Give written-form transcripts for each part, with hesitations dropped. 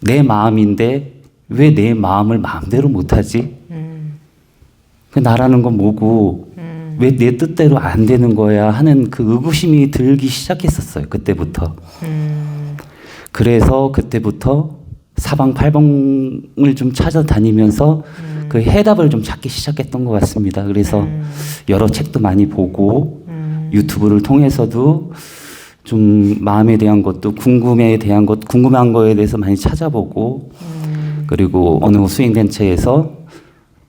내 마음인데 왜 내 마음을 마음대로 못하지? 그 나라는 건 뭐고 왜 내 뜻대로 안 되는 거야 하는 그 의구심이 들기 시작했었어요. 그때부터. 그래서 그때부터 사방팔방을 좀 찾아다니면서 그 해답을 좀 찾기 시작했던 것 같습니다. 그래서 여러 책도 많이 보고 유튜브를 통해서도 좀 마음에 대한 것도 궁금한 거에 대해서 많이 찾아보고 그리고 어느 수행단체에서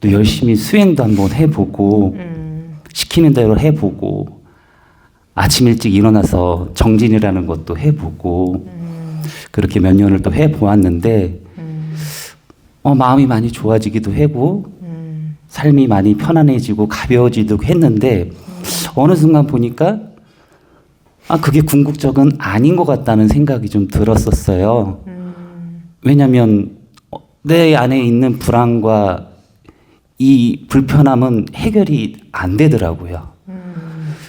또 열심히 수행도 한번 해보고 시키는 대로 해보고 아침 일찍 일어나서 정진이라는 것도 해보고 그렇게 몇 년을 또 해보았는데 마음이 많이 좋아지기도 하고 삶이 많이 편안해지고 가벼워지기도 했는데 어느 순간 보니까 그게 궁극적은 아닌 것 같다는 생각이 좀 들었었어요. 왜냐하면 내 안에 있는 불안과 이 불편함은 해결이 안 되더라고요.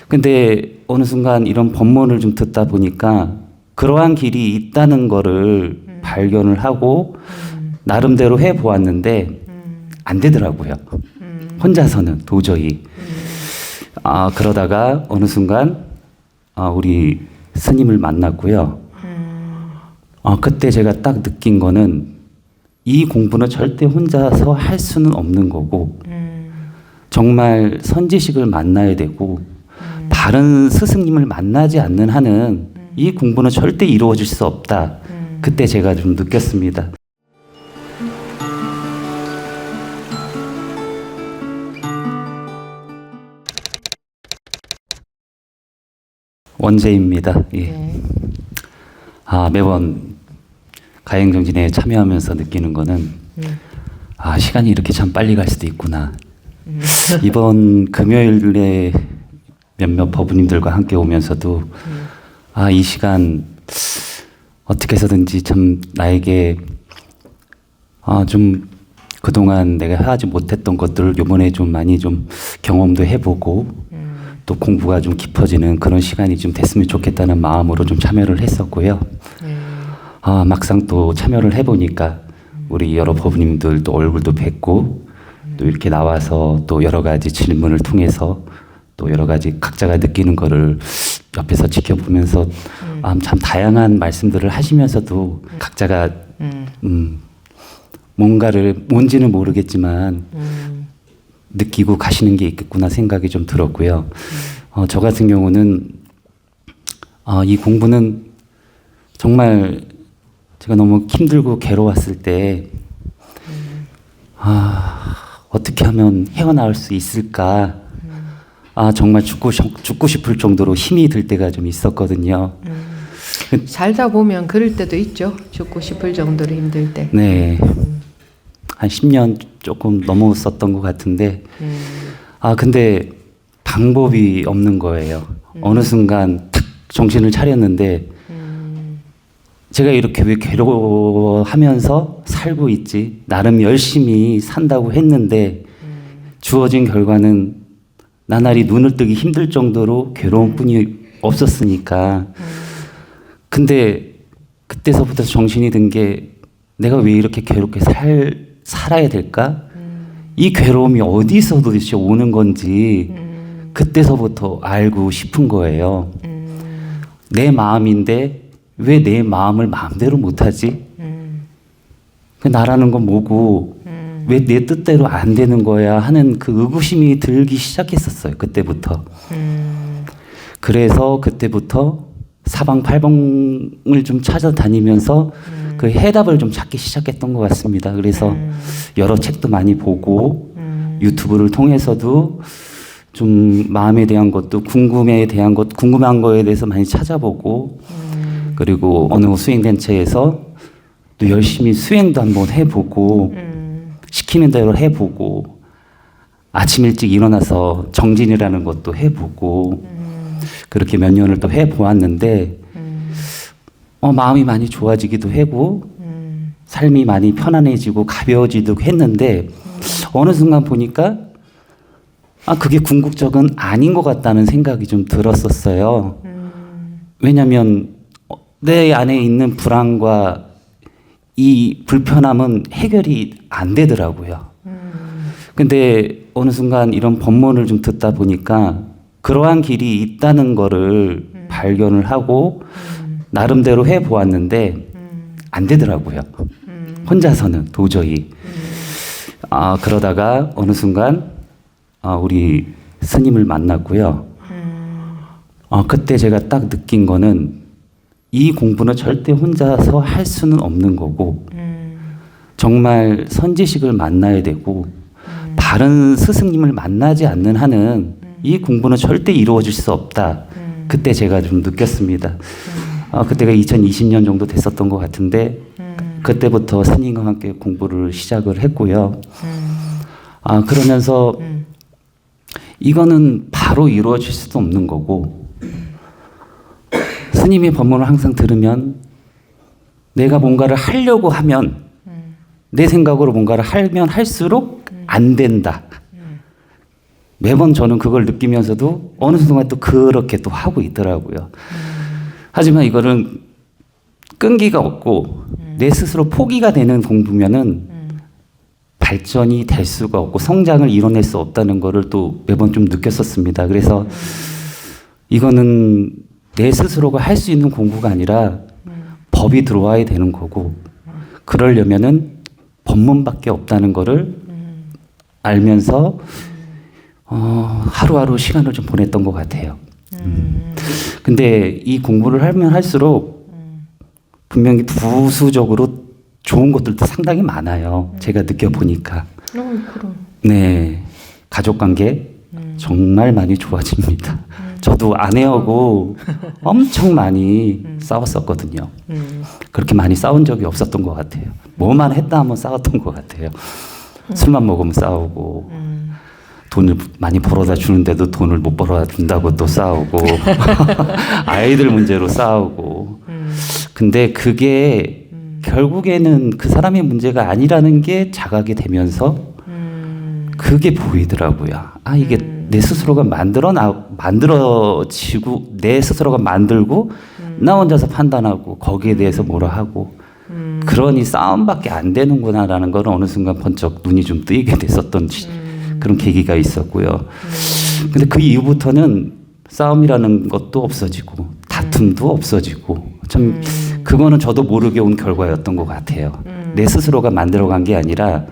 근데 어느 순간 이런 법문을 좀 듣다 보니까 그러한 길이 있다는 거를 발견을 하고 나름대로 해보았는데 안 되더라고요. 혼자서는 도저히. 그러다가 어느 순간 우리 스님을 만났고요. 그때 제가 딱 느낀 거는 이 공부는 절대 혼자서 할 수는 없는 거고 정말 선지식을 만나야 되고 다른 스승님을 만나지 않는 한은 이 공부는 절대 이루어질 수 없다. 그때 제가 좀 느꼈습니다. 원재입니다. 예. 매번 가행정진에 참여하면서 느끼는 거는 시간이 이렇게 참 빨리 갈 수도 있구나. 이번 금요일에 몇몇 법부님들과 함께 오면서도 이 시간 어떻게 해서든지 참 나에게 좀 그동안 내가 하지 못했던 것들을 이번에 좀 많이 좀 경험도 해보고 또 공부가 좀 깊어지는 그런 시간이 좀 됐으면 좋겠다는 마음으로 좀 참여를 했었고요. 막상 또 참여를 해보니까 우리 여러 법부님들 또 얼굴도 뵙고 또 이렇게 나와서 또 여러 가지 질문을 통해서 또 여러 가지 각자가 느끼는 거를 옆에서 지켜보면서 참 다양한 말씀들을 하시면서도 각자가 뭔가를 뭔지는 모르겠지만 느끼고 가시는 게 있겠구나 생각이 좀 들었고요. 저 같은 경우는 이 공부는 정말 제가 너무 힘들고 괴로웠을 때 어떻게 하면 헤어나올 수 있을까 정말 죽고 싶을 정도로 힘이 들 때가 좀 있었거든요. 살다 보면 그럴 때도 있죠. 죽고 싶을 정도로 힘들 때. 네. 한 10년 조금 넘었었던 것 같은데 근데 방법이 없는 거예요. 어느 순간 탁 정신을 차렸는데 제가 이렇게 왜 괴로워하면서 살고 있지? 나름 열심히 산다고 했는데 주어진 결과는 나날이 눈을 뜨기 힘들 정도로 괴로움뿐이 없었으니까 근데 그때서부터 정신이 든 게 내가 왜 이렇게 괴롭게 살아야 될까? 이 괴로움이 어디서 도대체 오는 건지 그때서부터 알고 싶은 거예요. 내 마음인데 왜 내 마음을 마음대로 못하지? 그 나라는 건 뭐고 왜 내 뜻대로 안 되는 거야 하는 그 의구심이 들기 시작했었어요. 그때부터. 그래서 그때부터 사방팔방을 좀 찾아다니면서 그 해답을 좀 찾기 시작했던 것 같습니다. 그래서 여러 책도 많이 보고 유튜브를 통해서도 좀 마음에 대한 것도 궁금한 거에 대해서 많이 찾아보고 그리고 어느 수행단체에서 또 열심히 수행도 한번 해보고 시키는 대로 해보고 아침 일찍 일어나서 정진이라는 것도 해보고 그렇게 몇 년을 또 해보았는데 마음이 많이 좋아지기도 하고 삶이 많이 편안해지고 가벼워지기도 했는데 어느 순간 보니까 그게 궁극적은 아닌 것 같다는 생각이 좀 들었었어요. 왜냐하면 내 안에 있는 불안과 이 불편함은 해결이 안 되더라고요. 근데 어느 순간 이런 법문을 좀 듣다 보니까 그러한 길이 있다는 거를 발견을 하고 나름대로 해 보았는데 안 되더라고요. 혼자서는 도저히. 그러다가 어느 순간 우리 스님을 만났고요. 그때 제가 딱 느낀 거는 이 공부는 절대 혼자서 할 수는 없는 거고 정말 선지식을 만나야 되고 다른 스승님을 만나지 않는 한은 이 공부는 절대 이루어질 수 없다. 그때 제가 좀 느꼈습니다. 그때가 2020년 정도 됐었던 것 같은데 그때부터 스님과 함께 공부를 시작을 했고요. 그러면서 이거는 바로 이루어질 수도 없는 거고 스님의 법문을 항상 들으면 내가 뭔가를 하려고 하면 내 생각으로 뭔가를 하면 할수록 안 된다. 매번 저는 그걸 느끼면서도 어느 순간 또 그렇게 또 하고 있더라고요. 하지만 이거는 끈기가 없고 내 스스로 포기가 되는 공부면은 발전이 될 수가 없고 성장을 이뤄낼 수 없다는 거를 또 매번 좀 느꼈었습니다. 그래서 이거는 내 스스로가 할 수 있는 공부가 아니라 법이 들어와야 되는 거고 그러려면은 법문밖에 없다는 거를 알면서 하루하루 시간을 좀 보냈던 것 같아요. 근데 이 공부를 하면 할수록 분명히 부수적으로 좋은 것들도 상당히 많아요. 제가 느껴보니까. 그럼. 네. 가족관계 정말 많이 좋아집니다. 저도 아내하고 엄청 많이 싸웠었거든요. 그렇게 많이 싸운 적이 없었던 것 같아요. 뭐만 했다 하면 싸웠던 것 같아요. 술만 먹으면 싸우고 돈을 많이 벌어다 주는데도 돈을 못 벌어다 준다고 또 싸우고 아이들 문제로 싸우고 근데 그게 결국에는 그 사람의 문제가 아니라는 게 자각이 되면서 그게 보이더라고요. 이게 내 스스로가 만들어지고 내 스스로가 만들고 나 혼자서 판단하고 거기에 대해서 뭐라 하고 그러니 싸움밖에 안 되는구나라는 걸 어느 순간 번쩍 눈이 좀 뜨이게 됐었던 그런 계기가 있었고요. 근데 그 이후부터는 싸움이라는 것도 없어지고 다툼도 없어지고 참 그거는 저도 모르게 온 결과였던 것 같아요. 내 스스로가 만들어간 게 아니라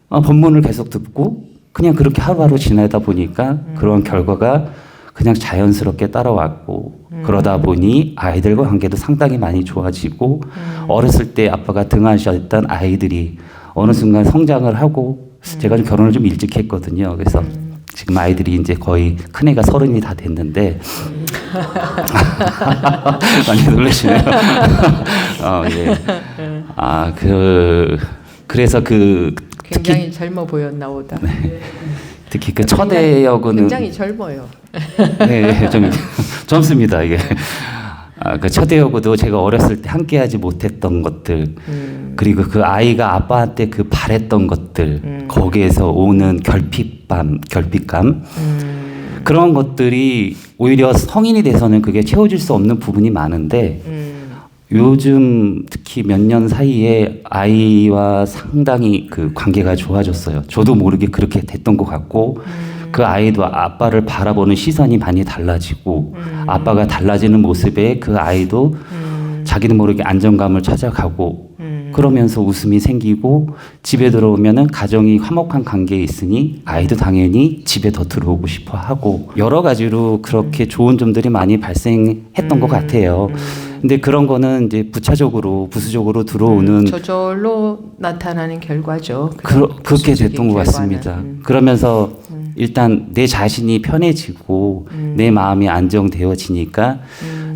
법문을 계속 듣고 그냥 그렇게 하루하루 지내다 보니까 그런 결과가 그냥 자연스럽게 따라왔고 그러다 보니 아이들과 관계도 상당히 많이 좋아지고 어렸을 때 아빠가 등한시했던 아이들이 어느 순간 성장을 하고 제가 좀 결혼을 좀 일찍 했거든요. 그래서 지금 아이들이 이제 거의 큰애가 30이 다 됐는데 많이 놀라시네요. 예. 그래서 굉장히 특히 젊어 보였나 보다. 특히 그 초대역은 굉장히 젊어요. 네, 좀 젊습니다 이게. 그 초대여고도 제가 어렸을 때 함께하지 못했던 것들 그리고 그 아이가 아빠한테 그 바랬던 것들 거기에서 오는 결핍감 그런 것들이 오히려 성인이 돼서는 그게 채워질 수 없는 부분이 많은데 요즘 특히 몇 년 사이에 아이와 상당히 그 관계가 좋아졌어요. 저도 모르게 그렇게 됐던 것 같고 그 아이도 아빠를 바라보는 시선이 많이 달라지고 아빠가 달라지는 모습에 그 아이도 자기도 모르게 안정감을 찾아가고 그러면서 웃음이 생기고 집에 들어오면은 가정이 화목한 관계에 있으니 아이도 당연히 집에 더 들어오고 싶어 하고 여러 가지로 그렇게 좋은 점들이 많이 발생했던 것 같아요. 근데 그런 거는 이제 부수적으로 들어오는 저절로 나타나는 결과죠. 그렇게 됐던 것 같습니다. 그러면서 일단 내 자신이 편해지고 내 마음이 안정되어지니까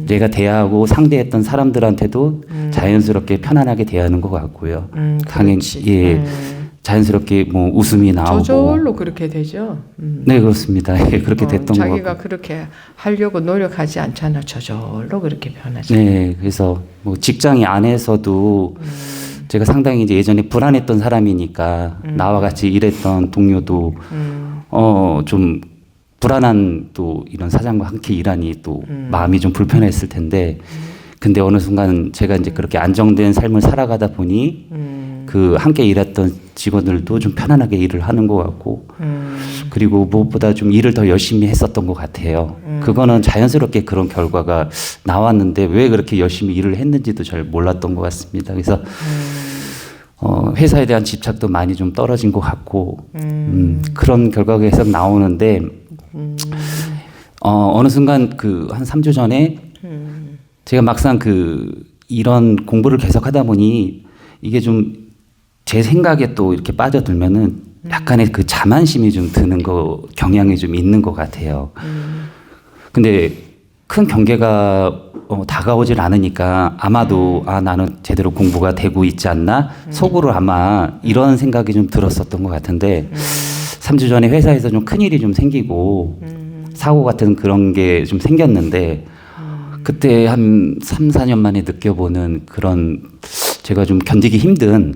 내가 대하고 상대했던 사람들한테도 자연스럽게 편안하게 대하는 것 같고요. 당연히 자연스럽게 뭐 웃음이 나오고 저절로 그렇게 되죠. 네 그렇습니다. 예, 그렇게 됐던 것 같고 자기가 그렇게 하려고 노력하지 않잖아. 저절로 그렇게 변하죠. 네, 그래서 뭐 직장이 안에서도 제가 상당히 이제 예전에 불안했던 사람이니까 나와 같이 일했던 동료도 좀 불안한 또 이런 사장과 함께 일하니 또 마음이 좀 불편했을 텐데 근데 어느 순간 제가 이제 그렇게 안정된 삶을 살아가다 보니 그 함께 일했던 직원들도 좀 편안하게 일을 하는 것 같고 그리고 무엇보다 좀 일을 더 열심히 했었던 것 같아요. 그거는 자연스럽게 그런 결과가 나왔는데 왜 그렇게 열심히 일을 했는지도 잘 몰랐던 것 같습니다. 그래서 회사에 대한 집착도 많이 좀 떨어진 것 같고 그런 결과가 계속 나오는데 어느 순간 그 한 3주 전에 제가 막상 이런 공부를 계속 하다 보니 이게 좀 제 생각에 또 이렇게 빠져들면은 약간의 그 자만심이 좀 드는 경향이 좀 있는 것 같아요. 근데 큰 경계가 다가오질 않으니까 아마도 나는 제대로 공부가 되고 있지 않나 속으로 아마 이런 생각이 좀 들었었던 것 같은데 3주 전에 회사에서 좀 큰일이 좀 생기고 사고 같은 그런 게 좀 생겼는데 그때 한 3, 4년 만에 느껴보는 그런 제가 좀 견디기 힘든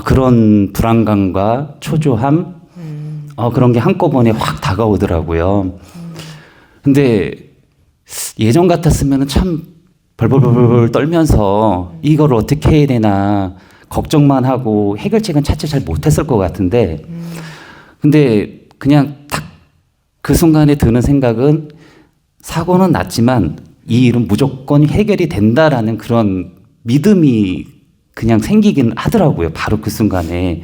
그런 불안감과 초조함 그런 게 한꺼번에 확 다가오더라고요. 근데 예전 같았으면 참 벌벌벌벌 떨면서 이걸 어떻게 해야 되나 걱정만 하고 해결책은 찾지 잘 못했을 것 같은데 근데 그냥 딱 그 순간에 드는 생각은 사고는 났지만 이 일은 무조건 해결이 된다라는 그런 믿음이 그냥 생기긴 하더라고요. 바로 그 순간에.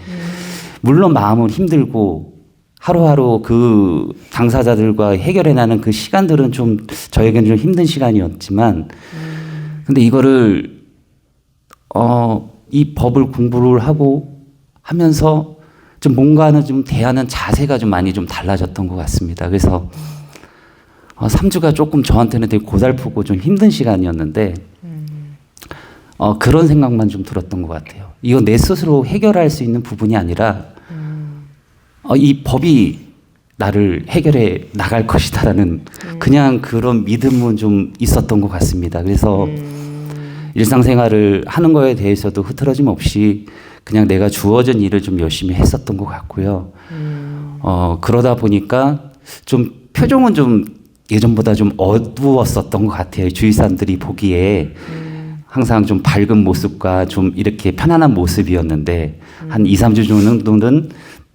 물론 마음은 힘들고 하루하루 그 당사자들과 해결해 나가는 그 시간들은 좀 저에게는 좀 힘든 시간이었지만 근데 이거를 이 법을 공부를 하고 하면서 좀 뭔가는 좀 대하는 자세가 좀 많이 좀 달라졌던 것 같습니다. 그래서 3주가 조금 저한테는 되게 고달프고 좀 힘든 시간이었는데 그런 생각만 좀 들었던 것 같아요. 이거 내 스스로 해결할 수 있는 부분이 아니라 이 법이 나를 해결해 나갈 것이다라는 그냥 그런 믿음은 좀 있었던 것 같습니다. 그래서 일상생활을 하는 거에 대해서도 흐트러짐 없이 그냥 내가 주어진 일을 좀 열심히 했었던 것 같고요. 그러다 보니까 좀 표정은 좀 예전보다 좀 어두웠었던 것 같아요. 주위 사람들이 보기에 항상 좀 밝은 모습과 좀 이렇게 편안한 모습이었는데 한 2, 3주 정도는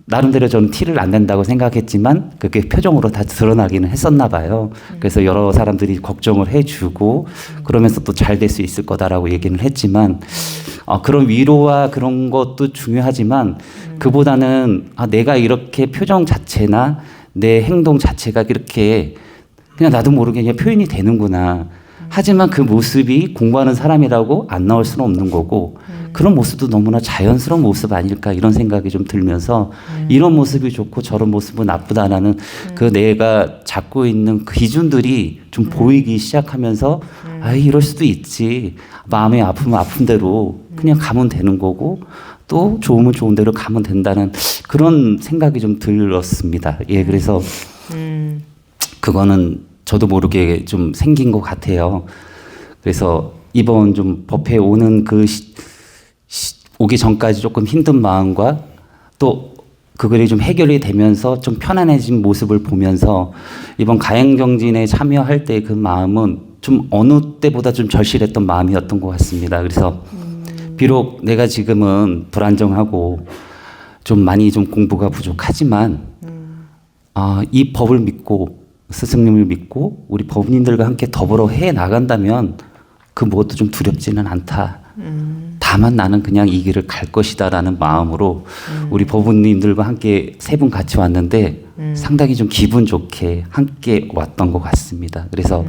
나름대로 저는 티를 안 낸다고 생각했지만 그게 표정으로 다 드러나기는 했었나 봐요. 그래서 여러 사람들이 걱정을 해주고 그러면서 또 잘 될 수 있을 거다라고 얘기는 했지만 그런 위로와 그런 것도 중요하지만 그보다는 내가 이렇게 표정 자체나 내 행동 자체가 이렇게 그냥 나도 모르게 그냥 표현이 되는구나. 하지만 그 모습이 공부하는 사람이라고 안 나올 수는 없는 거고 그런 모습도 너무나 자연스러운 모습 아닐까 이런 생각이 좀 들면서 이런 모습이 좋고 저런 모습은 나쁘다라는 그 내가 잡고 있는 그 기준들이 좀 보이기 시작하면서 이럴 수도 있지. 마음이 아프면 아픈 대로 그냥 가면 되는 거고 또 좋으면 좋은 대로 가면 된다는 그런 생각이 좀 들었습니다. 예, 그래서 그거는 저도 모르게 좀 생긴 것 같아요. 그래서 이번 좀 법회에 오는 오기 전까지 조금 힘든 마음과 또 그걸이 좀 해결이 되면서 좀 편안해진 모습을 보면서 이번 가행정진에 참여할 때 그 마음은 좀 어느 때보다 좀 절실했던 마음이었던 것 같습니다. 그래서 비록 내가 지금은 불안정하고 좀 많이 좀 공부가 부족하지만 이 법을 믿고 스승님을 믿고 우리 법인들과 함께 더불어 해 나간다면 그 무엇도 좀 두렵지는 않다. 다만 나는 그냥 이 길을 갈 것이다라는 마음으로 우리 법인님들과 함께 세 분 같이 왔는데 상당히 좀 기분 좋게 함께 왔던 것 같습니다. 그래서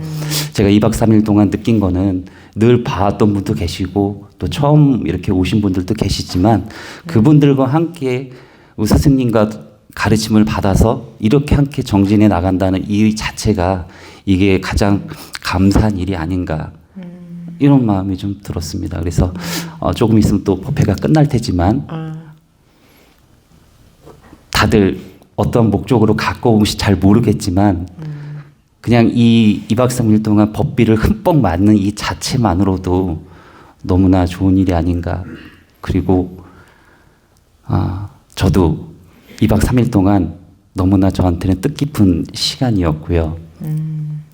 제가 2박 3일 동안 느낀 거는 늘 봐왔던 분도 계시고 또 처음 이렇게 오신 분들도 계시지만 그분들과 함께 우리 스승님과 가르침을 받아서 이렇게 함께 정진해 나간다는 이 자체가 이게 가장 감사한 일이 아닌가 이런 마음이 좀 들었습니다. 그래서 조금 있으면 또 법회가 끝날 테지만 다들 어떤 목적으로 갖고 오는지 잘 모르겠지만 그냥 이 2박 3일 동안 법비를 흠뻑 맞는 이 자체만으로도 너무나 좋은 일이 아닌가. 그리고 저도 2박 3일 동안 너무나 저한테는 뜻깊은 시간이었고요.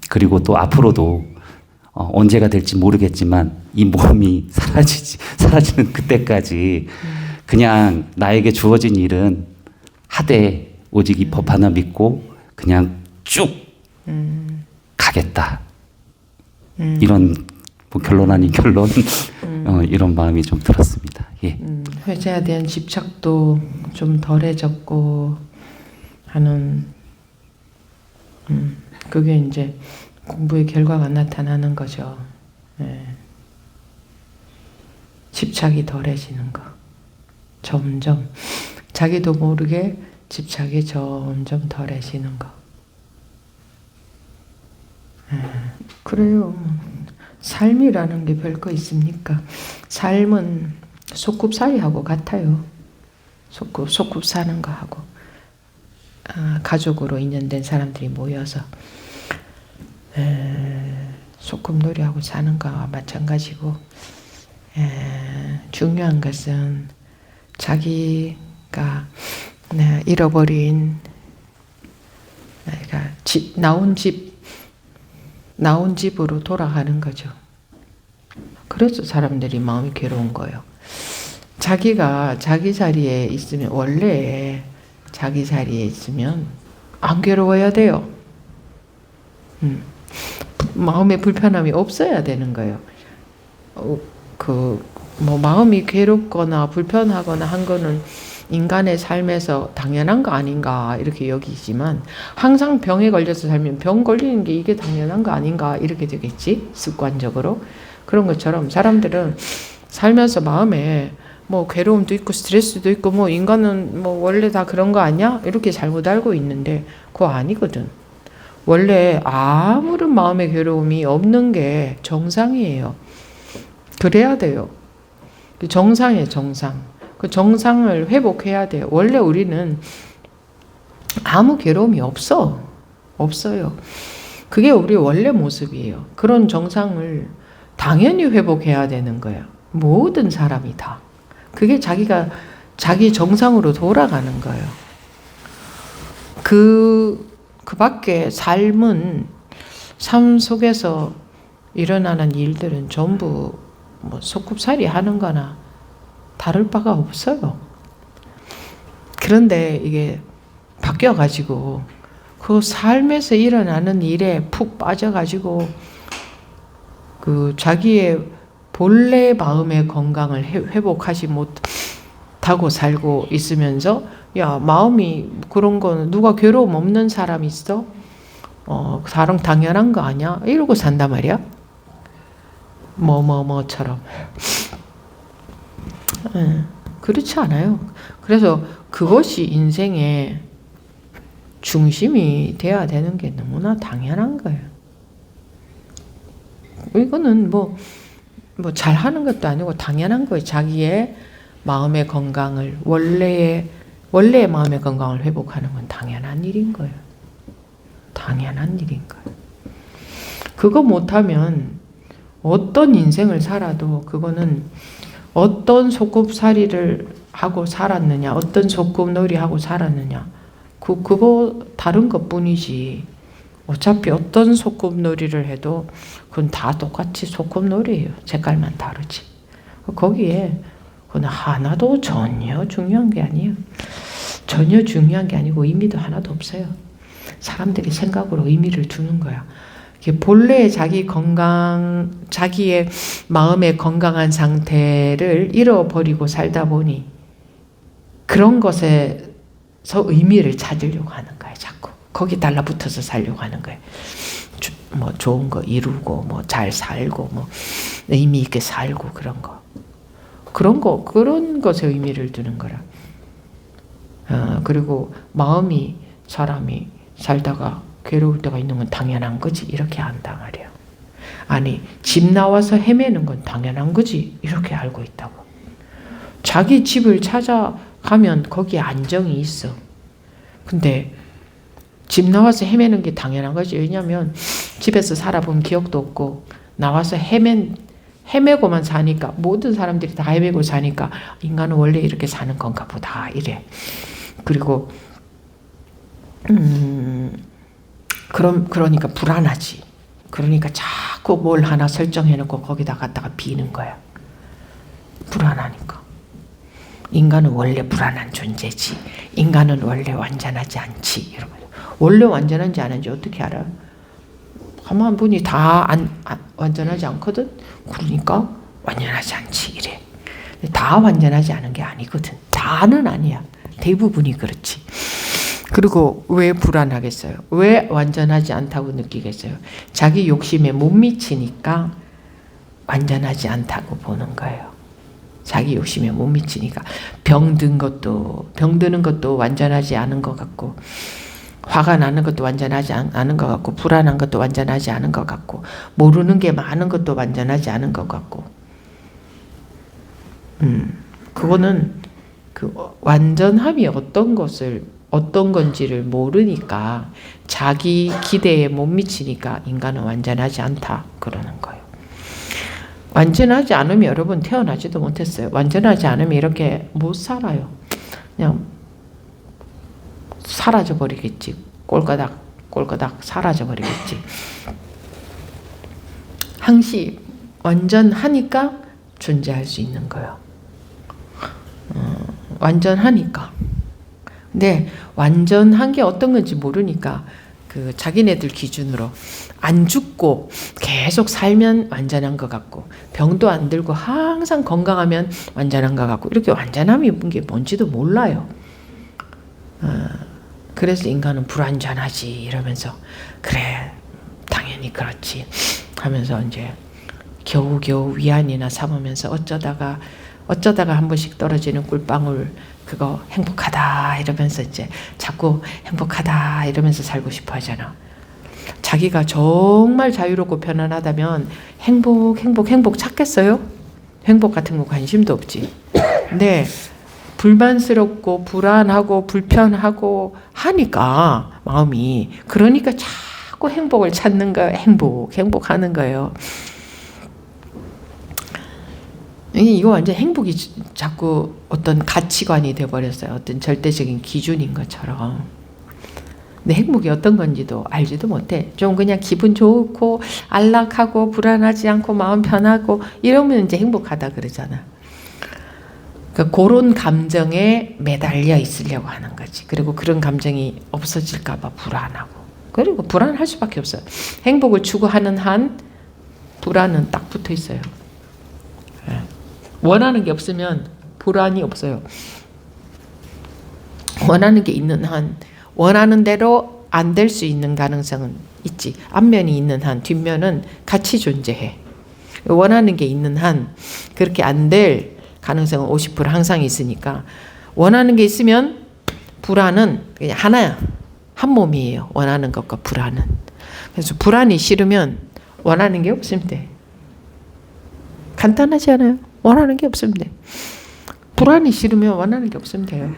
그리고 또 앞으로도 언제가 될지 모르겠지만 이 몸이 사라지는 그때까지 그냥 나에게 주어진 일은 하되 오직 이 법 하나 믿고 그냥 쭉 가겠다. 이런 뭐 결론 아닌 결론 이런 마음이 좀 들었습니다. 예. 회자에 대한 집착도 좀 덜해졌고 하는 그게 이제 공부의 결과가 나타나는 거죠. 예. 집착이 덜해지는 거. 점점 자기도 모르게 집착이 점점 덜해지는 거. 그래요. 삶이라는 게 별거 있습니까? 삶은 소꿉살이하고 같아요. 소꿉 사는 거하고 가족으로 인연된 사람들이 모여서 소꿉놀이하고 사는 거와 마찬가지고 중요한 것은 자기가 잃어버린 나온 집으로 돌아가는 거죠. 그래서 사람들이 마음이 괴로운 거예요. 자기가 자기 자리에 있으면 원래 자기 자리에 있으면 안 괴로워야 돼요. 마음의 불편함이 없어야 되는 거예요. 뭐 마음이 괴롭거나 불편하거나 한 거는 인간의 삶에서 당연한 거 아닌가 이렇게 여기지만 항상 병에 걸려서 살면 병 걸리는 게 이게 당연한 거 아닌가 이렇게 되겠지 습관적으로. 그런 것처럼 사람들은 살면서 마음에 뭐 괴로움도 있고 스트레스도 있고 뭐 인간은 뭐 원래 다 그런 거 아니야? 이렇게 잘못 알고 있는데 그거 아니거든. 원래 아무런 마음의 괴로움이 없는 게 정상이에요. 그래야 돼요. 정상이에요, 정상. 그 정상을 회복해야 돼요. 원래 우리는 아무 괴로움이 없어요. 그게 우리 원래 모습이에요. 그런 정상을 당연히 회복해야 되는 거예요. 모든 사람이 다. 그게 자기 정상으로 돌아가는 거예요. 그 밖에 삶 속에서 일어나는 일들은 전부 뭐 소꿉살이 하는 거나 다를 바가 없어요. 그런데 이게 바뀌어가지고 그 삶에서 일어나는 일에 푹 빠져가지고 그 자기의 본래 마음의 건강을 회복하지 못하고 살고 있으면서 야 마음이 그런 거는 누가 괴로움 없는 사람 있어? 다른 당연한 거 아니야? 이러고 산단 말이야. 뭐처럼. 그렇지 않아요. 그래서 그것이 인생의 중심이 돼야 되는 게 너무나 당연한 거예요. 이거는 뭐 잘하는 것도 아니고 당연한 거예요. 자기의 마음의 건강을 원래의 마음의 건강을 회복하는 건 당연한 일인 거예요. 당연한 일인 거예요. 그거 못하면 어떤 인생을 살아도 그거는 어떤 소꿉살이를 하고 살았느냐, 어떤 소꿉놀이 하고 살았느냐, 그거 다른 것 뿐이지. 어차피 어떤 소꿉놀이를 해도 그건 다 똑같이 소꿉놀이에요. 색깔만 다르지. 거기에 그건 하나도 전혀 중요한 게 아니에요. 전혀 중요한 게 아니고 의미도 하나도 없어요. 사람들이 생각으로 의미를 두는 거야. 본래의 자기의 마음의 건강한 상태를 잃어버리고 살다 보니 그런 것에서 의미를 찾으려고 하는 거예요. 자꾸 거기 달라붙어서 살려고 하는 거예요. 뭐 좋은 거 이루고 뭐 잘 살고 뭐 의미 있게 살고 그런 것에 의미를 두는 거라. 그리고 사람이 살다가 괴로울 때가 있는 건 당연한 거지 이렇게 안단 말이야. 아니 집 나와서 헤매는 건 당연한 거지 이렇게 알고 있다고. 자기 집을 찾아가면 거기에 안정이 있어. 근데 집 나와서 헤매는 게 당연한 거지. 왜냐하면 집에서 살아본 기억도 없고 나와서 헤매고만 사니까 모든 사람들이 다 헤매고 사니까 인간은 원래 이렇게 사는 건가 보다 이래. 그리고 그러니까 불안하지. 그러니까 자꾸 뭘 하나 설정해놓고 거기다 갖다가 비는 거야. 불안하니까. 인간은 원래 불안한 존재지. 인간은 원래 완전하지 않지. 이러면 원래 완전한지 아닌지 어떻게 알아? 가만 보니 다 완전하지 않거든. 그러니까 완전하지 않지 이래. 다 완전하지 않은 게 아니거든. 다는 아니야. 대부분이 그렇지. 그리고 왜 불안하겠어요? 왜 완전하지 않다고 느끼겠어요? 자기 욕심에 못 미치니까 완전하지 않다고 보는 거예요. 자기 욕심에 못 미치니까 병든 병드는 것도 완전하지 않은 것 같고, 화가 나는 것도 완전하지 않은 것 같고, 불안한 것도 완전하지 않은 것 같고, 모르는 게 많은 것도 완전하지 않은 것 같고, 그거는 그 완전함이 어떤 건지를 모르니까, 자기 기대에 못 미치니까 인간은 완전하지 않다 그러는 거예요. 완전하지 않으면 여러분 태어나지도 못했어요. 완전하지 않으면 이렇게 못 살아요. 그냥 사라져 버리겠지. 꼴까닥 사라져 버리겠지. 항시 완전하니까 존재할 수 있는 거예요. 완전하니까. 근데 완전한 게 어떤 건지 모르니까 그 자기네들 기준으로 안 죽고 계속 살면 완전한 것 같고, 병도 안 들고 항상 건강하면 완전한 것 같고, 이렇게 완전함이 뭔지도 몰라요. 그래서 인간은 불완전하지 이러면서, 그래 당연히 그렇지 하면서 이제 겨우겨우 위안이나 삼으면서 어쩌다가 한 번씩 떨어지는 꿀방울 그거 행복하다 이러면서 이제 자꾸 행복하다 이러면서 살고 싶어 하잖아. 자기가 정말 자유롭고 편안하다면 행복 찾겠어요? 행복 같은 거 관심도 없지. 근데 불만스럽고 불안하고 불편하고 하니까 마음이, 그러니까 자꾸 행복을 찾는 거예요. 행복하는 거예요. 이거 완전 행복이 자꾸 어떤 가치관이 돼버렸어요. 어떤 절대적인 기준인 것처럼. 근데 행복이 어떤 건지도 알지도 못해. 좀 그냥 기분 좋고 안락하고 불안하지 않고 마음 편하고 이러면 이제 행복하다 그러잖아. 그러니까 그런 감정에 매달려 있으려고 하는 거지. 그리고 그런 감정이 없어질까 봐 불안하고. 그리고 불안할 수밖에 없어요. 행복을 추구하는 한 불안은 딱 붙어 있어요. 원하는 게 없으면 불안이 없어요. 원하는 게 있는 한, 원하는 대로 안 될 수 있는 가능성은 있지. 앞면이 있는 한 뒷면은 같이 존재해. 원하는 게 있는 한 그렇게 안 될 가능성은 50% 항상 있으니까, 원하는 게 있으면 불안은 그냥 하나야. 한 몸이에요. 원하는 것과 불안은. 그래서 불안이 싫으면 원하는 게 없으면 돼. 간단하지 않아요? 원하는 게 없으면 돼. 불안이 싫으면 원하는 게 없으면 돼요.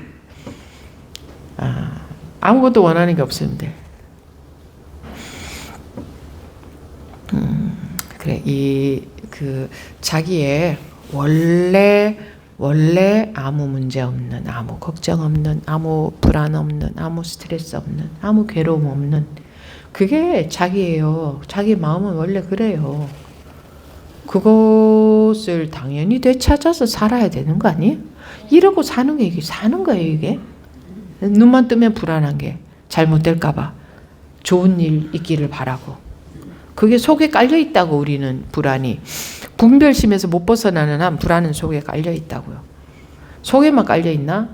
아무것도 원하는 게 없으면 돼. 그래, 자기의 원래 아무 문제 없는, 아무 걱정 없는, 아무 불안 없는, 아무 스트레스 없는, 아무 괴로움 없는, 그게 자기예요. 자기 마음은 원래 그래요. 그것을 당연히 되찾아서 살아야 되는 거 아니에요? 이러고 사는 게 이게 사는 거예요, 이게. 눈만 뜨면 불안한 게 잘못될까봐 좋은 일 있기를 바라고. 그게 속에 깔려 있다고. 우리는 불안이 분별심에서 못 벗어나는 한 불안은 속에 깔려 있다고요. 속에만 깔려 있나?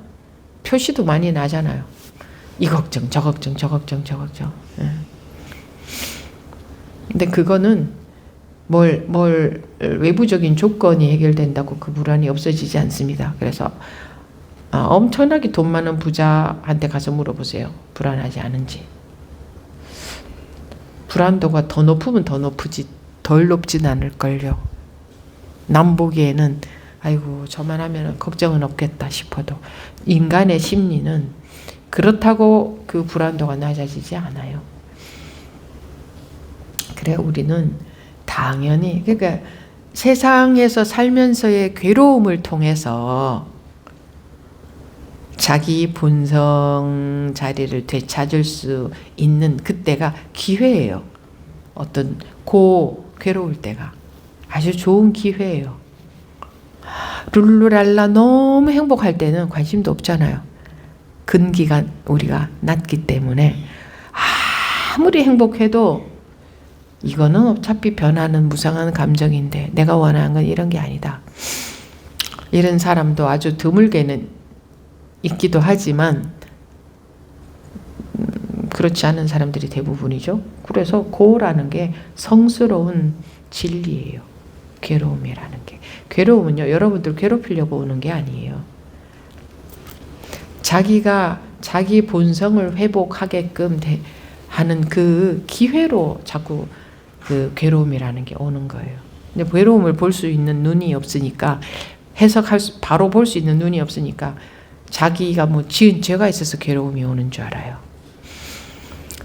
표시도 많이 나잖아요. 이 걱정, 저 걱정, 저 걱정, 저 걱정. 근데 그거는 뭘 외부적인 조건이 해결된다고 그 불안이 없어지지 않습니다. 그래서 엄청나게 돈 많은 부자한테 가서 물어보세요. 불안하지 않은지. 불안도가 더 높으면 더 높으지 덜 높진 않을걸요. 남 보기에는 아이고 저만 하면 걱정은 없겠다 싶어도 인간의 심리는 그렇다고 그 불안도가 낮아지지 않아요. 그래, 우리는 당연히, 그러니까 세상에서 살면서의 괴로움을 통해서 자기 본성 자리를 되찾을 수 있는 그때가 기회예요. 어떤 괴로울 때가 아주 좋은 기회예요. 룰루랄라 너무 행복할 때는 관심도 없잖아요. 근기가 우리가 낮기 때문에 아무리 행복해도 이거는 어차피 변하는 무상한 감정인데 내가 원하는 건 이런 게 아니다. 이런 사람도 아주 드물게는 있기도 하지만 그렇지 않은 사람들이 대부분이죠. 그래서 고라는 게 성스러운 진리예요. 괴로움이라는 게. 괴로움은요, 여러분들 괴롭히려고 오는 게 아니에요. 자기가 자기 본성을 회복하게끔 하는 그 기회로 자꾸 그 괴로움이라는 게 오는 거예요. 근데 괴로움을 볼 수 있는 눈이 없으니까 바로 볼 수 있는 눈이 없으니까 자기가 뭐 지은 죄가 있어서 괴로움이 오는 줄 알아요.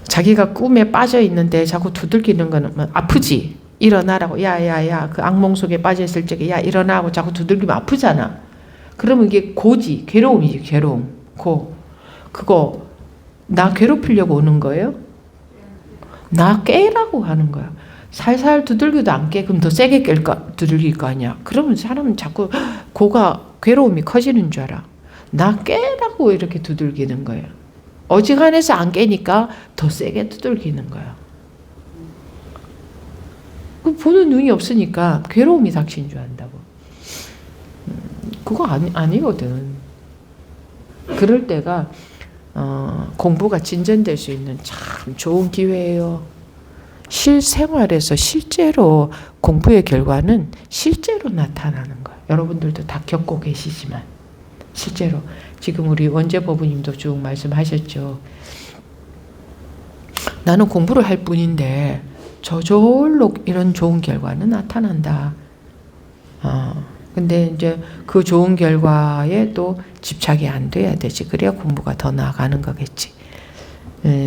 자기가 꿈에 빠져 있는데 자꾸 두들기는 거는 아프지. 일어나라고 야야야 그 악몽 속에 빠져 있을 적에 야 일어나고 자꾸 두들기면 아프잖아. 그러면 이게 고지 괴로움이지 괴로움. 그거 나 괴롭히려고 오는 거예요? 나 깨라고 하는 거야. 살살 두들겨도 안 깨. 그럼 더 세게 두들길 거 아니야. 그러면 사람은 자꾸 괴로움이 커지는 줄 알아. 나 깨라고 이렇게 두들기는 거예요. 어지간해서 안 깨니까 더 세게 두들기는 거야. 보는 눈이 없으니까 괴로움이 닥친 줄 안다고. 그거 아니거든. 그럴 때가 공부가 진전될 수 있는 참 좋은 기회예요. 실생활에서 실제로 공부의 결과는 실제로 나타나는 거예요. 여러분들도 다 겪고 계시지만 실제로 지금 우리 원재법부님도 쭉 말씀하셨죠. 나는 공부를 할 뿐인데 저절로 이런 좋은 결과는 나타난다. 근데 이제 그 좋은 결과에 또 집착이 안 돼야 되지. 그래야 공부가 더 나아가는 거겠지.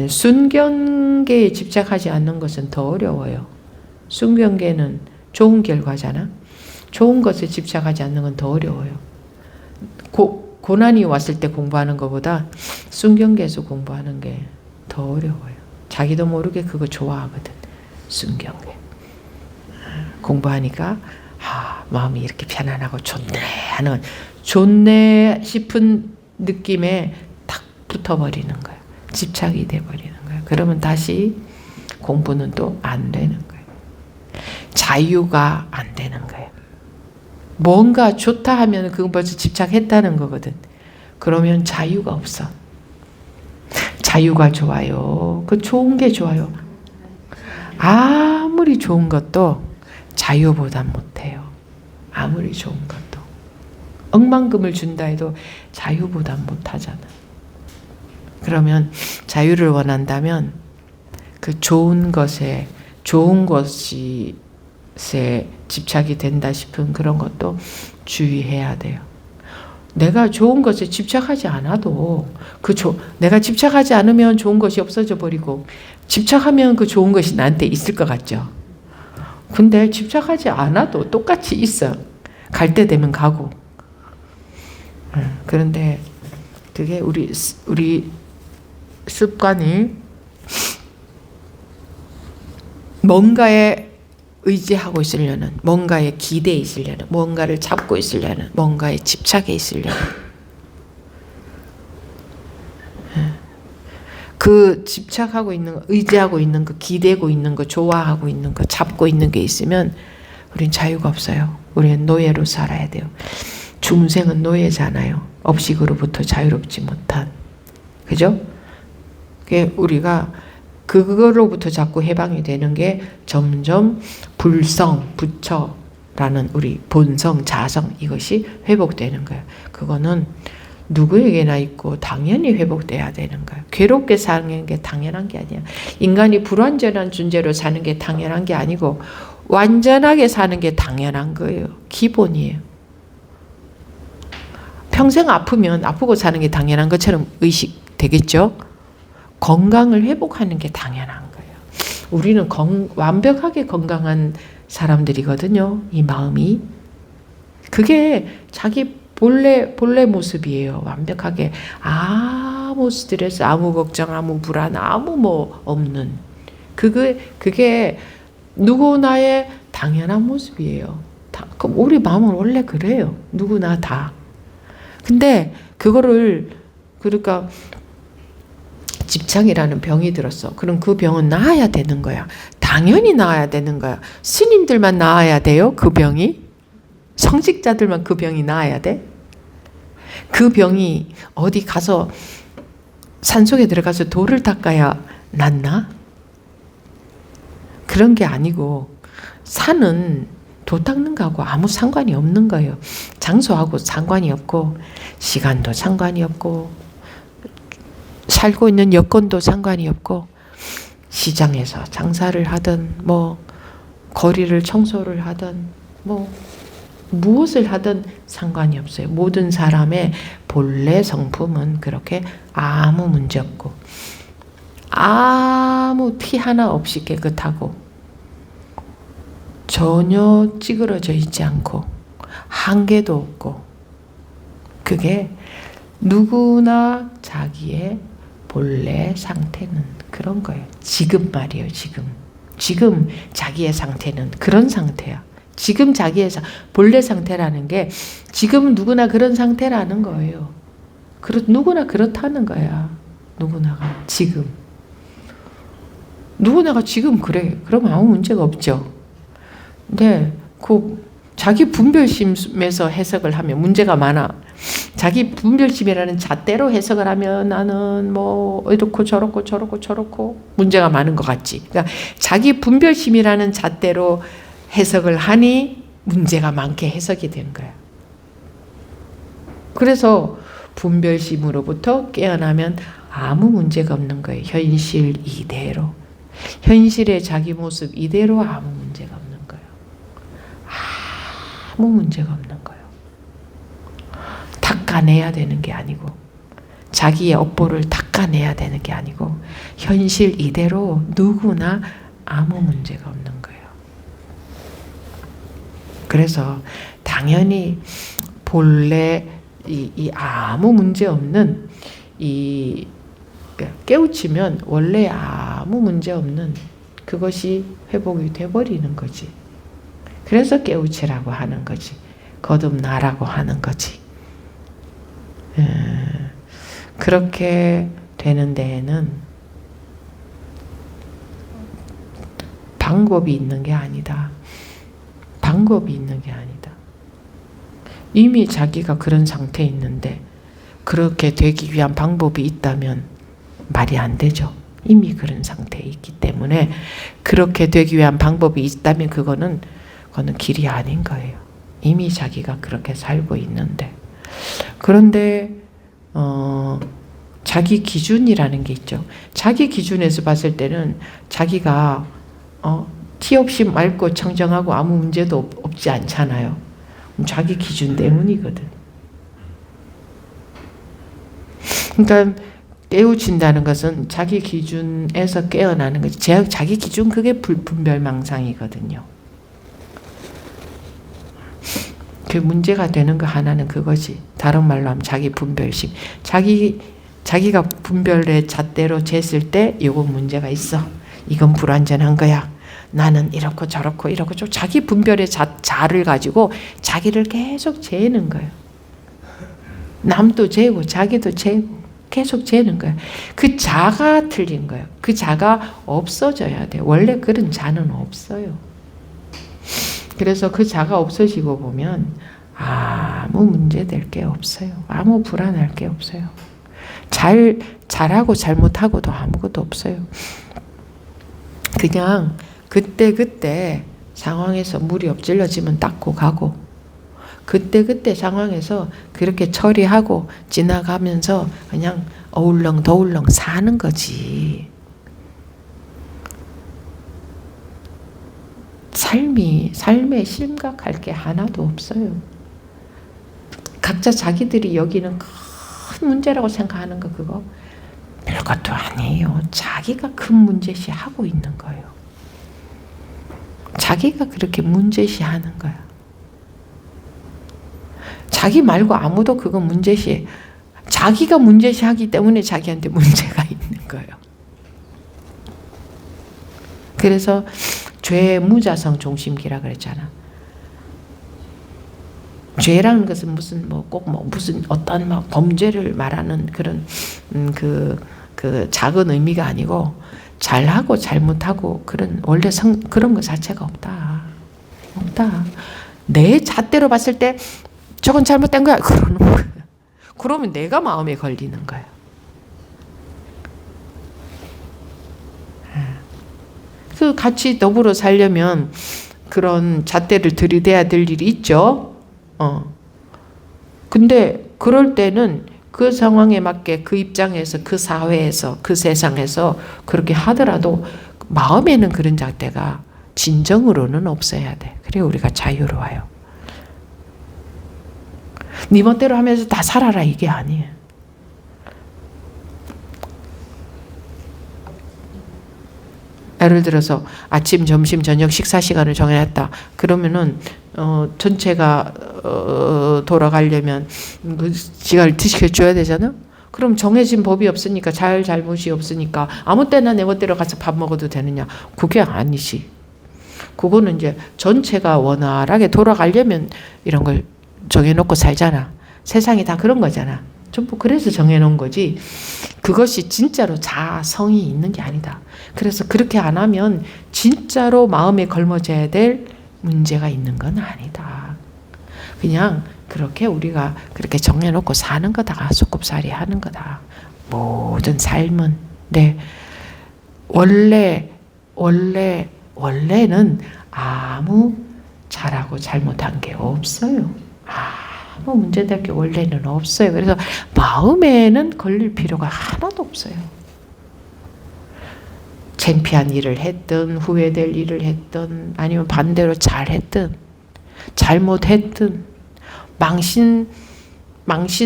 순경계에 집착하지 않는 것은 더 어려워요. 순경계는 좋은 결과잖아. 좋은 것에 집착하지 않는 건 더 어려워요. 고난이 왔을 때 공부하는 것보다 순경계에서 공부하는 게 더 어려워요. 자기도 모르게 그거 좋아하거든. 순경계. 공부하니까 마음이 이렇게 편안하고 좋네 하는 좋네 싶은 느낌에 탁 붙어버리는 거예요. 집착이 돼버리는 거예요. 그러면 다시 공부는 또 안 되는 거예요. 자유가 안 되는 거예요. 뭔가 좋다 하면 그건 벌써 집착했다는 거거든. 그러면 자유가 없어. 자유가 좋아요. 그 좋은 게 좋아요. 아무리 좋은 것도 자유보단 못해요. 아무리 좋은 것도. 억만금을 준다 해도 자유보단 못하잖아. 그러면 자유를 원한다면 그 좋은 것에 집착이 된다 싶은 그런 것도 주의해야 돼요. 내가 좋은 것에 집착하지 않아도 내가 집착하지 않으면 좋은 것이 없어져 버리고 집착하면 그 좋은 것이 나한테 있을 것 같죠. 근데 집착하지 않아도 똑같이 있어. 갈 때 되면 가고. 그런데 그게 우리 습관이 뭔가에 의지하고 있으려는, 뭔가에 기대에 있으려는, 뭔가를 잡고 있으려는, 뭔가에 집착해 있으려는. 그 집착하고 있는 거, 의지하고 있는 거, 기대고 있는 거, 좋아하고 있는 거, 잡고 있는 게 있으면 우린 자유가 없어요. 우리는 노예로 살아야 돼요. 중생은 노예잖아요. 업식으로부터 자유롭지 못한. 그죠? 그게 우리가 그거로부터 자꾸 해방이 되는 게 점점 불성, 부처라는 우리 본성, 자성 이것이 회복되는 거예요. 그거는 누구에게나 있고 당연히 회복돼야 되는 거예요. 괴롭게 사는 게 당연한 게 아니야. 인간이 불완전한 존재로 사는 게 당연한 게 아니고 완전하게 사는 게 당연한 거예요. 기본이에요. 평생 아프면 아프고 사는 게 당연한 것처럼 의식되겠죠? 건강을 회복하는 게 당연한 거예요. 우리는 완벽하게 건강한 사람들이거든요. 이 마음이. 그게 자기 본래 모습이에요. 완벽하게 아무 스트레스, 아무 걱정, 아무 불안, 아무 뭐 없는. 그게 누구나의 당연한 모습이에요. 그럼 우리 마음은 원래 그래요. 누구나 다. 근데 그거를 그러니까 집착이라는 병이 들었어. 그럼 그 병은 나아야 되는 거야. 당연히 나아야 되는 거야. 스님들만 나아야 돼요? 그 병이? 성직자들만 그 병이 나아야 돼? 그 병이 어디 가서 산속에 들어가서 돌을 닦아야 낫나? 그런 게 아니고 산은 도 닦는 거하고 아무 상관이 없는 거예요. 장소하고 상관이 없고 시간도 상관이 없고 살고 있는 여건도 상관이 없고 시장에서 장사를 하든 뭐 거리를 청소를 하든 뭐 무엇을 하든 상관이 없어요. 모든 사람의 본래 성품은 그렇게 아무 문제 없고 아무 티 하나 없이 깨끗하고 전혀 찌그러져 있지 않고 한계도 없고 그게 누구나 자기의 본래 상태는 그런 거예요. 지금 말이에요. 지금 자기의 상태는 그런 상태야. 지금 자기의 본래 상태라는 게 지금 누구나 그런 상태라는 거예요. 누구나 그렇다는 거야. 누구나가 지금. 누구나가 지금 그래. 그럼 아무 문제가 없죠. 근데 그 자기 분별심에서 해석을 하면 문제가 많아. 자기 분별심이라는 잣대로 해석을 하면 나는 뭐 이렇고 저렇고 문제가 많은 것 같지. 그러니까 자기 분별심이라는 잣대로 해석을 하니 문제가 많게 해석이 되는 거야. 그래서 분별심으로부터 깨어나면 아무 문제가 없는 거예요. 현실 이대로. 현실의 자기 모습 이대로 아무 문제가 없는 거예요. 아무 문제가 없는 거예요. 닦아내야 되는 게 아니고 자기의 업보를 닦아내야 되는 게 아니고 현실 이대로 누구나 아무 문제가 없는 거예요. 그래서 당연히 본래 이 아무 문제 없는 이 깨우치면 원래 아무 문제 없는 그것이 회복이 돼버리는 거지. 그래서 깨우치라고 하는 거지. 거듭나라고 하는 거지. 그렇게 되는 데에는 방법이 있는 게 아니다. 방법이 있는 게 아니다. 이미 자기가 그런 상태에 있는데 그렇게 되기 위한 방법이 있다면 말이 안 되죠. 이미 그런 상태에 있기 때문에 그렇게 되기 위한 방법이 있다면 그거는 길이 아닌 거예요. 이미 자기가 그렇게 살고 있는데. 그런데 자기 기준이라는 게 있죠. 자기 기준에서 봤을 때는 자기가 티 없이 맑고 청정하고 아무 문제도 없지 않잖아요. 자기 기준 때문이거든. 그러니까 깨우친다는 것은 자기 기준에서 깨어나는 거지. 자기 기준 그게 분별망상이거든요. 그 문제가 되는 거 하나는 그거지. 다른 말로 하면 자기 분별심. 자기가 분별의 잣대로 쟀을 때 이건 문제가 있어. 이건 불완전한 거야. 나는 이렇고 저렇고 이렇고 좀 자기 분별의 자를 가지고 자기를 계속 재는 거예요. 남도 재고 자기도 재고 계속 재는 거예요. 그 자가 틀린 거예요. 그 자가 없어져야 돼요. 원래 그런 자는 없어요. 그래서 그 자가 없어지고 보면 아무 문제될 게 없어요. 아무 불안할 게 없어요. 잘하고 잘못하고도 아무것도 없어요. 그냥 그때 상황에서 물이 엎질러지면 닦고 가고 그때 상황에서 그렇게 처리하고 지나가면서 그냥 어울렁더울렁 사는 거지. 삶에 심각할 게 하나도 없어요. 각자 자기들이 여기는 큰 문제라고 생각하는 거 그거 별것도 아니에요. 자기가 큰 문제시 하고 있는 거예요. 자기가 그렇게 문제시 하는 거야. 자기 말고 아무도 그거 문제시, 자기가 문제시 하기 때문에 자기한테 문제가 있는 거예요. 그래서 죄무자성 종심기라 그랬잖아. 죄라는 것은 무슨 무슨 어떤 막 범죄를 말하는 그런 그 작은 의미가 아니고 잘하고 잘못하고 그런 원래 그런 것 자체가 없다. 내 잣대로 봤을 때 저건 잘못된 거야. 그러는 거야. 그러면 내가 마음에 걸리는 거야. 그 같이 더불어 살려면 그런 잣대를 들이대야 될 일이 있죠. 근데 그럴 때는 그 상황에 맞게 그 입장에서 그 사회에서 그 세상에서 그렇게 하더라도 마음에는 그런 잣대가 진정으로는 없어야 돼. 그래 우리가 자유로워요. 네 멋대로 하면서 다 살아라 이게 아니에요. 예를 들어서 아침, 점심, 저녁 식사 시간을 정해놨다. 그러면은 전체가 돌아가려면 그 시간을 지켜줘야 되잖아. 그럼 정해진 법이 없으니까 잘못이 없으니까 아무 때나 내 멋대로 가서 밥 먹어도 되느냐? 그게 아니지. 그거는 이제 전체가 원활하게 돌아가려면 이런 걸 정해놓고 살잖아. 세상이 다 그런 거잖아. 전부 그래서 정해놓은 거지. 그것이 진짜로 자성이 있는 게 아니다. 그래서 그렇게 안 하면 진짜로 마음에 걸머져야 될 문제가 있는 건 아니다. 그냥 그렇게 우리가 그렇게 정해놓고 사는 거다. 소꿉살이 하는 거다. 모든 삶은. 네. 원래는 아무 잘하고 잘못한 게 없어요. 아무 문제될 게 원래는 없어요. 그래서 마음에는 걸릴 필요가 하나도 없어요. 창피한 일을 했든 후회될 일을 했든 아니면 반대로 잘했든 잘못했든 망신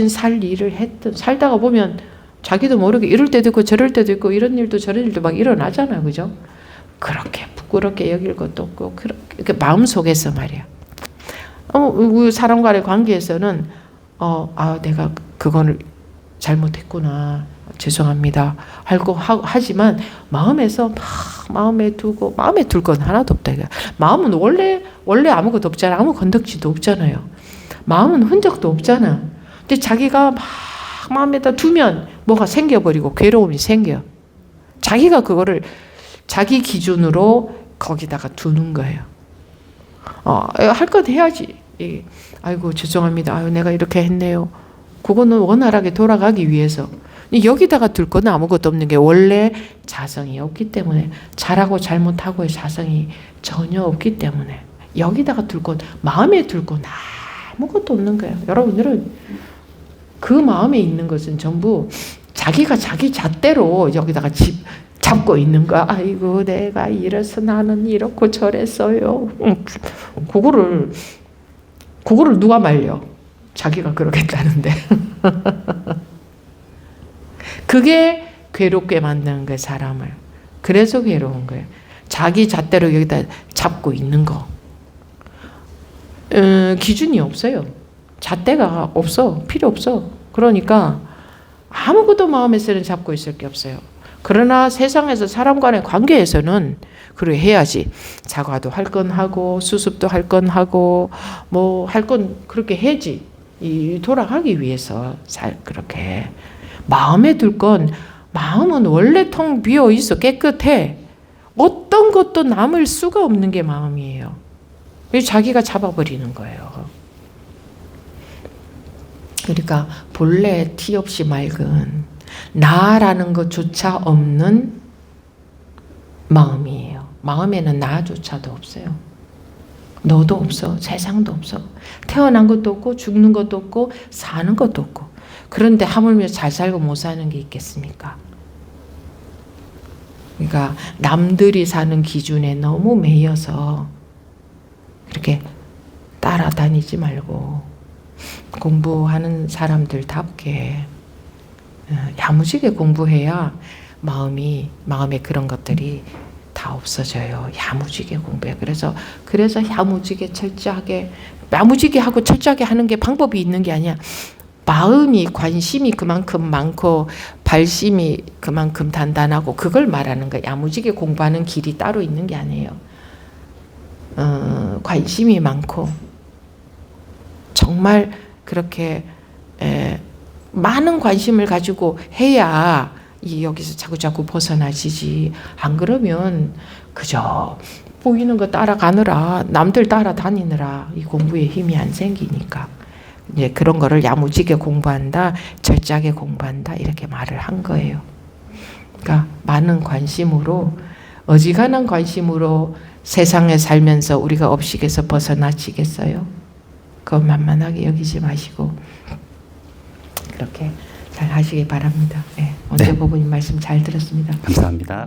살 일을 했든 살다가 보면 자기도 모르게 이럴 때도 있고 저럴 때도 있고 이런 일도 저런 일도 막 일어나잖아요. 그죠? 그렇게 부끄럽게 여길 것도 없고 그렇게 마음속에서 말이야. 사람 간의 관계에서는 내가 그거를 잘못했구나. 죄송합니다. 하지만 마음에서 막 마음에 둘 건 하나도 없다. 마음은 원래 아무것도 없잖아. 아무 건덕지도 없잖아요. 마음은 흔적도 없잖아. 근데 자기가 막 마음에다 두면 뭐가 생겨버리고 괴로움이 생겨. 자기가 그거를 자기 기준으로 거기다가 두는 거예요. 할 것 해야지. 아이고 죄송합니다. 아유 내가 이렇게 했네요. 그거는 원활하게 돌아가기 위해서. 여기다가 둘 거는 아무것도 없는 게 원래 자성이 없기 때문에 잘하고 잘못하고의 자성이 전혀 없기 때문에 여기다가 둘 건 마음에 둘 건 아무것도 없는 거예요. 여러분들은 그 마음에 있는 것은 전부 자기가 자기 잣대로 여기다가 잡고 있는 거야. 아이고 내가 이래서 나는 이렇고 저랬어요. 그거를 누가 말려? 자기가 그러겠다는데. 그게 괴롭게 만드는 거예요, 사람을. 그래서 괴로운 거예요. 자기 잣대로 여기다 잡고 있는 거. 기준이 없어요. 잣대가 없어. 필요 없어. 그러니까 아무것도 마음에서는 잡고 있을 게 없어요. 그러나 세상에서 사람 간의 관계에서는 그래 해야지. 사과도 할 건 하고 수습도 할 건 하고 뭐 할 건 그렇게 해야지. 돌아가기 위해서 그렇게 마음에 둘 건 마음은 원래 텅 비어 있어. 깨끗해. 어떤 것도 남을 수가 없는 게 마음이에요. 자기가 잡아버리는 거예요. 그러니까 본래 티 없이 맑은 나라는 것조차 없는 마음이에요. 마음에는 나조차도 없어요. 너도 없어. 세상도 없어. 태어난 것도 없고 죽는 것도 없고 사는 것도 없고. 그런데 하물며 잘 살고 못 사는 게 있겠습니까? 그러니까 남들이 사는 기준에 너무 매여서 그렇게 따라다니지 말고 공부하는 사람들답게 야무지게 공부해야 마음에 그런 것들이 다 없어져요. 야무지게 공부해. 그래서 야무지게 철저하게 야무지게 하고 철저하게 하는 게 방법이 있는 게 아니야. 마음이 관심이 그만큼 많고 발심이 그만큼 단단하고 그걸 말하는 거야. 야무지게 공부하는 길이 따로 있는 게 아니에요. 관심이 많고 정말 그렇게 많은 관심을 가지고 해야 여기서 자꾸 벗어나시지. 안 그러면 그저 보이는 거 따라가느라 남들 따라다니느라 이 공부에 힘이 안 생기니까 이제 그런 거를 야무지게 공부한다, 철저하게 공부한다 이렇게 말을 한 거예요. 그러니까 많은 관심으로 어지간한 관심으로 세상에 살면서 우리가 업식에서 벗어나지겠어요? 그거 만만하게 여기지 마시고 그렇게 잘 하시기 바랍니다. 네, 원재 부부님 말씀 잘 들었습니다. 감사합니다.